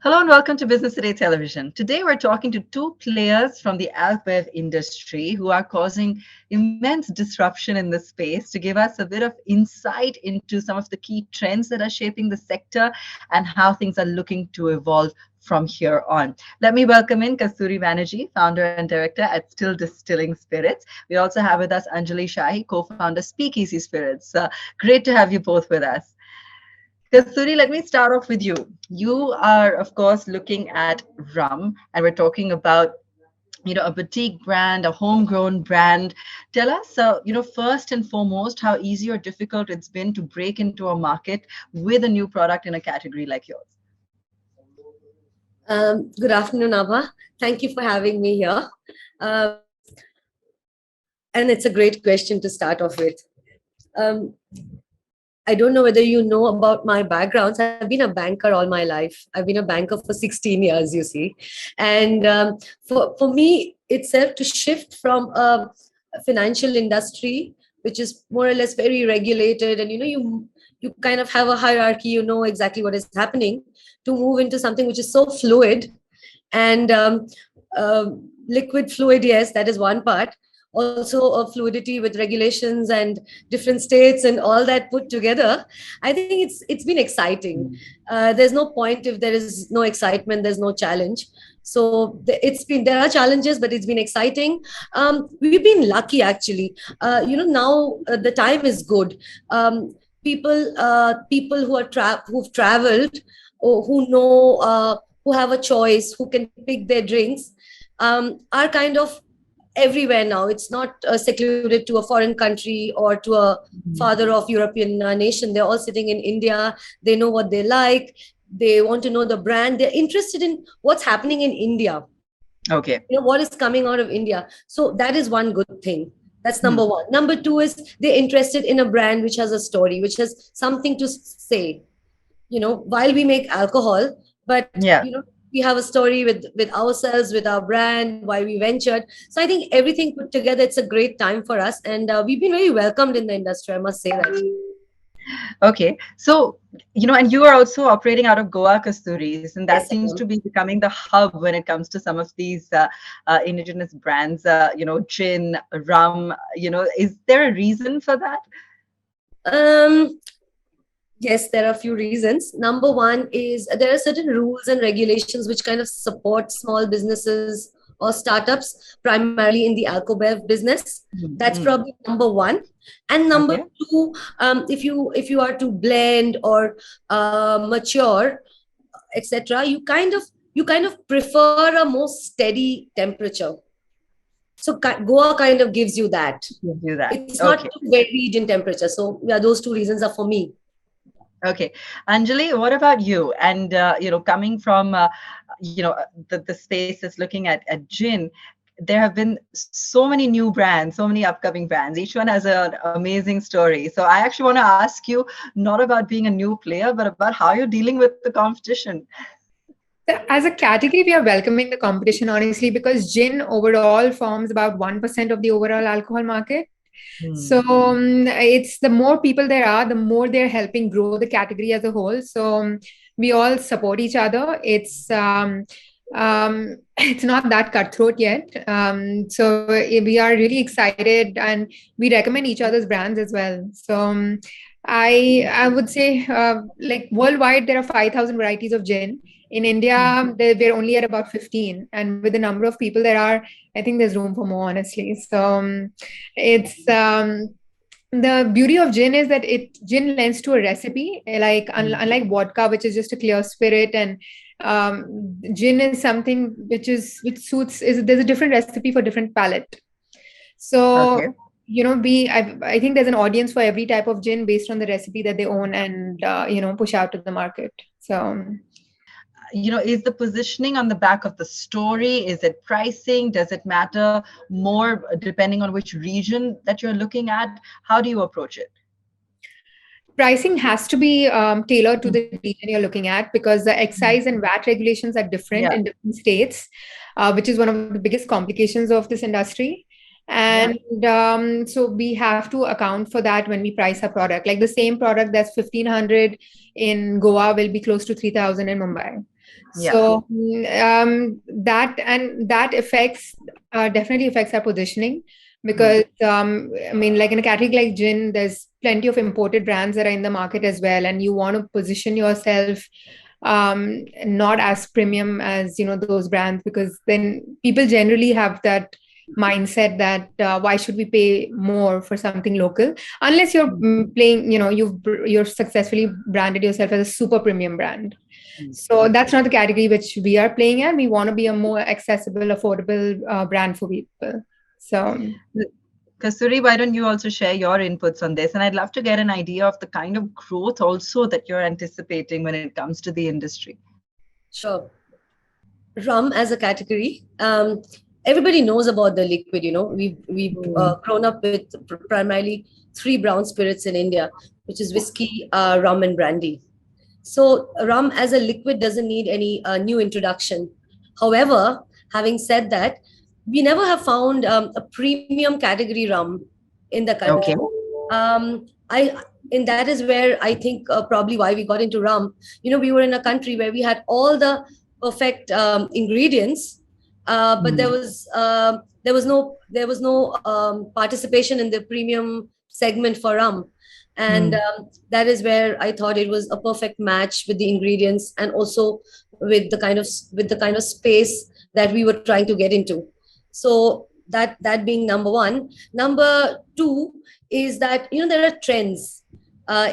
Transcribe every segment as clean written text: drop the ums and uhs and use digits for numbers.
Hello and welcome to Business Today Television. Today we're talking to two players from the Alco-Bev industry who are causing immense disruption in the space to give us a bit of insight into some of the key trends that are shaping the sector and how things are looking to evolve from here on. Let me welcome in Kasturi Banerjee, founder and director at Still Distilling Spirits. We also have with us Anjali Shahi, co-founder Speakeasy Spirits. Great to have you both with us. Kasturi, let me start off with you. You are, of course, looking at rum, and we're talking about a boutique brand, a homegrown brand. Tell us, first and foremost, how easy or difficult it's been to break into a market with a new product in a category like yours. Good afternoon, Abha. Thank you for having me here. And it's a great question to start off with. I don't know whether you know about my backgrounds. I've been a banker all my life. I've been a banker for 16 years, you see. And for me itself to shift from a financial industry, which is more or less very regulated, and you kind of have a hierarchy, you know exactly what is happening, to move into something which is so fluid and liquid fluid, yes, that is one part. Also a fluidity with regulations and different states and all that put together. I think it's been exciting. There's no point if there is no excitement, there's no challenge. So there are challenges, but it's been exciting. We've been lucky, actually. Now the time is good. People who've traveled, or who know, who have a choice, who can pick their drinks, are kind of everywhere now. It's not secluded to a foreign country or to a father of European nation. They're all sitting in India. They know what they like. They want to know the brand. They're interested in what's happening in India. Okay. What is coming out of India. So that is one good thing. That's number one. Number two is they're interested in a brand which has a story, which has something to say. While we make alcohol, but we have a story with ourselves, with our brand, why we ventured. So I think everything put together, it's a great time for us, and we've been very welcomed in the industry, I must say that. Okay, so and you are also operating out of Goa, Kasturi's, and that Yes, seems to be becoming the hub when it comes to some of these indigenous brands, gin, rum. Is there a reason for that? Yes, there are a few reasons. Number one is there are certain rules and regulations which kind of support small businesses or startups, primarily in the Alco-Bev business. That's probably number one. And number two, if you are to blend or mature, etc., you kind of prefer a more steady temperature. So Goa kind of gives you that. It's not too varied in temperature. So yeah, those two reasons are for me. Okay, Anjali, what about you? And coming from the space that's looking at gin, there have been so many new brands, so many upcoming brands. Each one has an amazing story. So I actually want to ask you not about being a new player, but about how you're dealing with the competition. As a category, we are welcoming the competition, honestly, because gin overall forms about 1% of the overall alcohol market. So it's the more people there are, the more they're helping grow the category as a whole. So we all support each other. It's not that cutthroat yet. So we are really excited, and we recommend each other's brands as well. So I would say like worldwide, there are 5,000 varieties of gin. In India, we're only at about 15. And with the number of people there are, I think there's room for more, honestly. So it's the beauty of gin is that gin lends to a recipe, like unlike vodka, which is just a clear spirit, and gin is something which suits. There's a different recipe for different palate. So I think there's an audience for every type of gin based on the recipe that they own and push out to the market. So. Is the positioning on the back of the story? Is it pricing? Does it matter more depending on which region that you're looking at? How do you approach it? Pricing has to be tailored to the region you're looking at, because the excise and VAT regulations are different in different states, which is one of the biggest complications of this industry. And so we have to account for that when we price a product. Like the same product that's 1,500 in Goa will be close to 3,000 in Mumbai. Yeah. So that affects definitely affects our positioning, because I mean, like in a category like gin, there's plenty of imported brands that are in the market as well, and you want to position yourself not as premium as those brands, because then people generally have that mindset that why should we pay more for something local, unless you're playing, you're successfully branded yourself as a super premium brand. So that's not the category which we are playing at. We want to be a more accessible, affordable brand for people. So Kasturi, why don't you also share your inputs on this? And I'd love to get an idea of the kind of growth also that you're anticipating when it comes to the industry. Sure. Rum as a category, everybody knows about the liquid. We've grown up with primarily 3 brown spirits in India, which is whiskey, rum, and brandy. So rum as a liquid doesn't need any new introduction. However, having said that, we never have found a premium category rum in the country. Okay. And that is where I think probably why we got into rum. We were in a country where we had all the perfect ingredients, but there was no participation in the premium segment for rum. And that is where I thought it was a perfect match with the ingredients, and also with the kind of space that we were trying to get into. So that being number one. Number two is that there are trends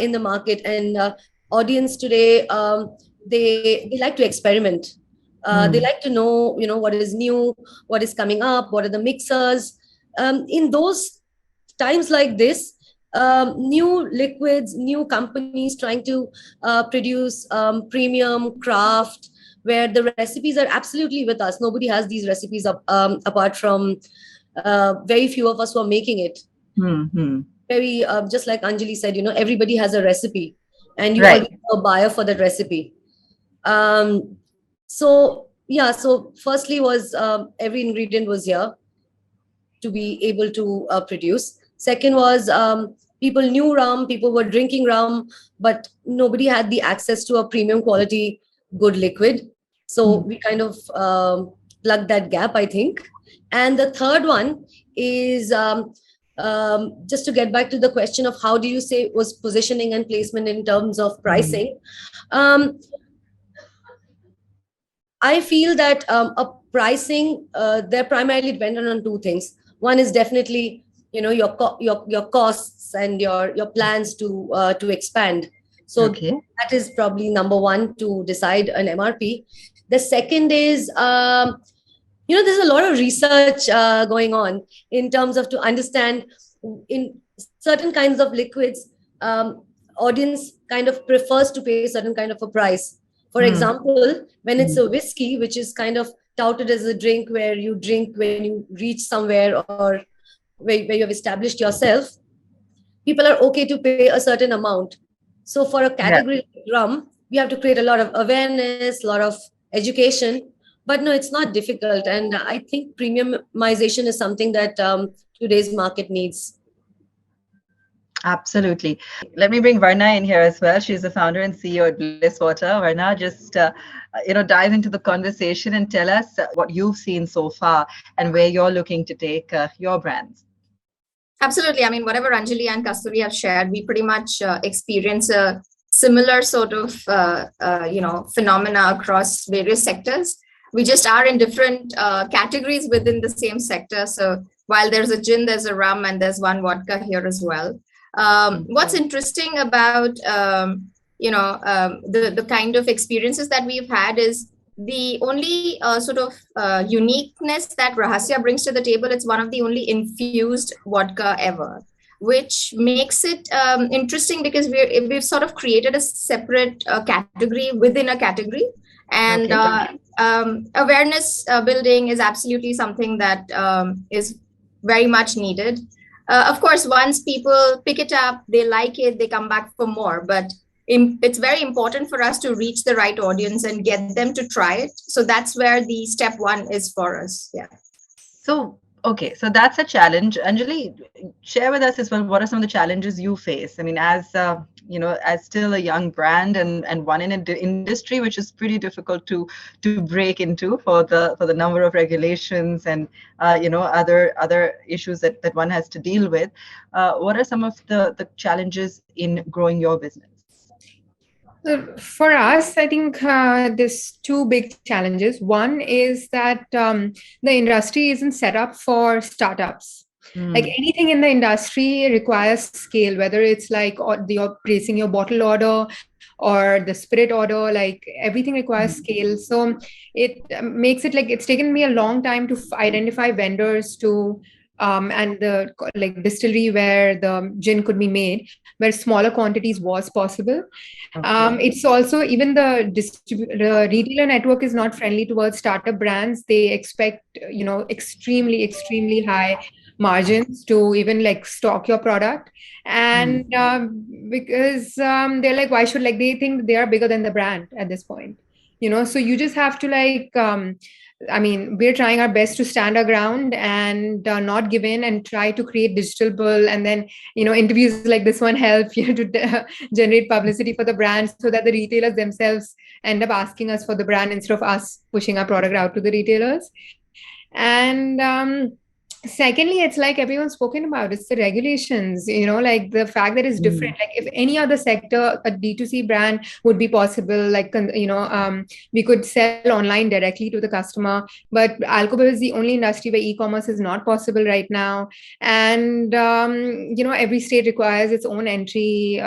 in the market, and audience today, they like to experiment. They like to know what is new, what is coming up, what are the mixers. In those times like this, new liquids, new companies trying to produce premium craft, where the recipes are absolutely with us. Nobody has these recipes apart from very few of us who are making it. Very just like Anjali said, everybody has a recipe, and you always have a buyer for that recipe. So firstly was every ingredient was here to be able to produce. Second was people knew rum, people were drinking rum, but nobody had the access to a premium quality good liquid. So we kind of plugged that gap, I think. And the third one is just to get back to the question of how do you say was positioning and placement in terms of pricing. I feel that a pricing, they're primarily dependent on 2 things. One is definitely your costs and your plans to expand. So that is probably number one to decide an MRP. The second is there's a lot of research going on in terms of to understand in certain kinds of liquids, audience kind of prefers to pay a certain kind of a price. For example, when it's a whiskey, which is kind of touted as a drink where you drink when you reach somewhere or where you have established yourself, people are okay to pay a certain amount. So for a category like rum, we have to create a lot of awareness, a lot of education. But no, it's not difficult. And I think premiumization is something that today's market needs. Absolutely. Let me bring Varna in here as well. She's the founder and CEO at Bliss Water. Varna, just dive into the conversation and tell us what you've seen so far and where you're looking to take your brands. Absolutely. I mean, whatever Anjali and Kasturi have shared, we pretty much experience a similar sort of phenomena across various sectors. We just are in different categories within the same sector. So while there's a gin, there's a rum, and there's one vodka here as well. What's interesting about the kind of experiences that we've had is the only sort of uniqueness that Rahasya brings to the table. It's one of the only infused vodka ever, which makes it interesting because we've sort of created a separate category within a category. And awareness building is absolutely something that is very much needed. Of course, once people pick it up, they like it, they come back for more. But it's very important for us to reach the right audience and get them to try it. So that's where the step one is for us. Yeah. So Okay, so that's a challenge. Anjali, share with us as well, what are some of the challenges you face? I mean, as as still a young brand and one in an industry which is pretty difficult to break into for the number of regulations and other issues that one has to deal with. What are some of the challenges in growing your business? For us, I think there's two big challenges. One is that the industry isn't set up for startups. Like anything in the industry requires scale, whether it's like you're placing your bottle order or the spirit order, like everything requires scale. So it makes it like it's taken me a long time to identify vendors to and the like distillery where the gin could be made, where smaller quantities was possible. It's also even the retailer network is not friendly towards startup brands. They expect extremely high margins to even like stock your product, and because they're like, why should, like, they think they are bigger than the brand at this point, so you just have to like I mean, we're trying our best to stand our ground and not give in and try to create digital bull. And then, interviews like this one help to generate publicity for the brand so that the retailers themselves end up asking us for the brand instead of us pushing our product out to the retailers. And secondly, it's like everyone's spoken about, it's the regulations, like the fact that it's different. Like if any other sector, a D2C brand would be possible, like we could sell online directly to the customer, but Alco-Bev is the only industry where e-commerce is not possible right now. And every state requires its own entry,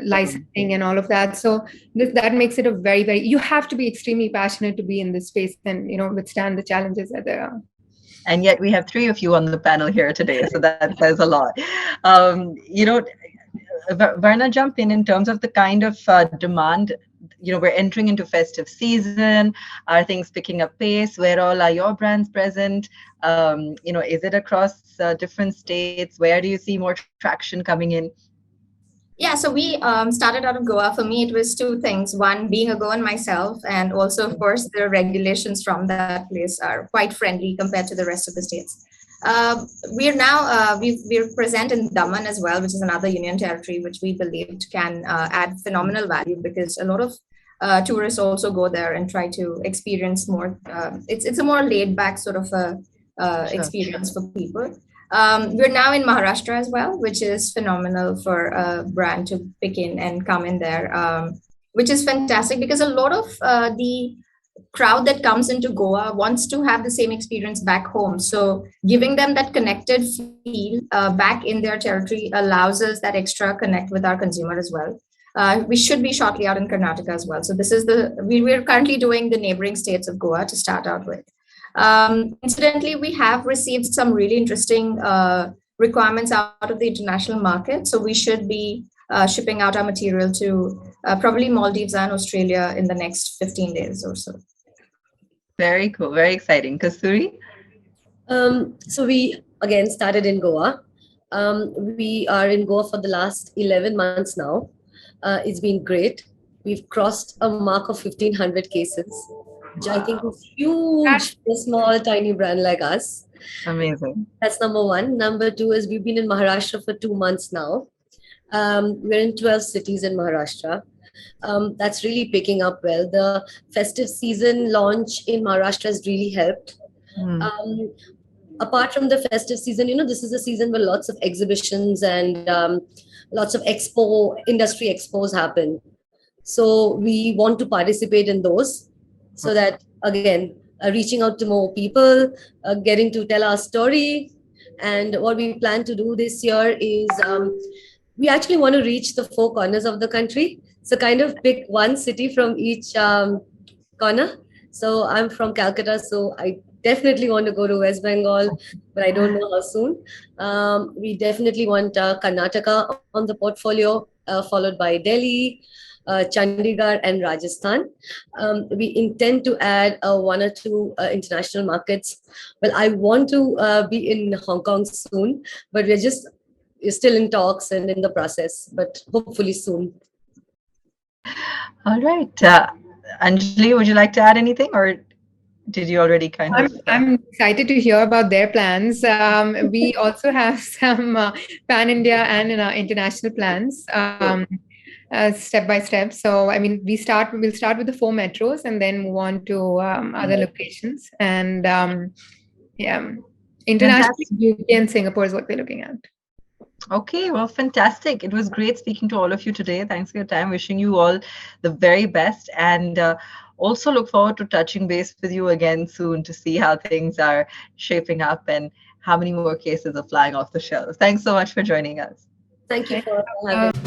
licensing and all of that. So that makes it a very, you have to be extremely passionate to be in this space and withstand the challenges that there are. And yet we have three of you on the panel here today, so that says a lot. Varna, jump in terms of the kind of demand. We're entering into festive season. Are things picking up pace? Where all are your brands present? Is it across different states? Where do you see more traction coming in? Yeah, so we started out of Goa. For me, it was two things. One, being a Goan myself, and also, of course, the regulations from that place are quite friendly compared to the rest of the states. We're present in Daman as well, which is another union territory, which we believed can add phenomenal value because a lot of tourists also go there and try to experience more. It's a more laid back sort of experience for people. We're now in Maharashtra as well, which is phenomenal for a brand to pick in and come in there, which is fantastic because a lot of the crowd that comes into Goa wants to have the same experience back home. So giving them that connected feel back in their territory allows us that extra connect with our consumer as well. We should be shortly out in Karnataka as well. So this is we're currently doing the neighboring states of Goa to start out with. Incidentally, we have received some really interesting requirements out of the international market. So we should be shipping out our material to probably Maldives and Australia in the next 15 days or so. Very cool. Very exciting. Kasturi? So we again started in Goa. We are in Goa for the last 11 months now. It's been great. We've crossed a mark of 1,500 cases, which I think is huge for a small, tiny brand like us. Amazing. That's number one. Number two is we've been in Maharashtra for 2 months now. We're in 12 cities in Maharashtra. That's really picking up well. The festive season launch in Maharashtra has really helped. Apart from the festive season, this is a season where lots of exhibitions and lots of industry expos happen. So we want to participate in those so that, again, reaching out to more people, getting to tell our story. And what we plan to do this year is we actually want to reach the 4 corners of the country. So kind of pick one city from each corner. So I'm from Calcutta, so I definitely want to go to West Bengal, but I don't know how soon. We definitely want Karnataka on the portfolio, followed by Delhi, Chandigarh and Rajasthan. We intend to add 1 or 2 international markets. Well, I want to be in Hong Kong soon, but we're still in talks and in the process, but hopefully soon. All right. Anjali, would you like to add anything or? did you already kind of? I'm excited to hear about their plans. We also have some pan-India and international plans, step by step. So, I mean, we'll start with the 4 metros and then move on to other locations. And yeah, internationally, UK and Singapore is what we're looking at. Okay, well, fantastic. It was great speaking to all of you today. Thanks for your time. Wishing you all the very best. And also look forward to touching base with you again soon to see how things are shaping up and how many more cases are flying off the shelves. Thanks so much for joining us. Thank you for having me.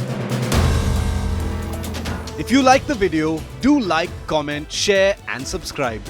If you like the video, do like, comment, share and subscribe.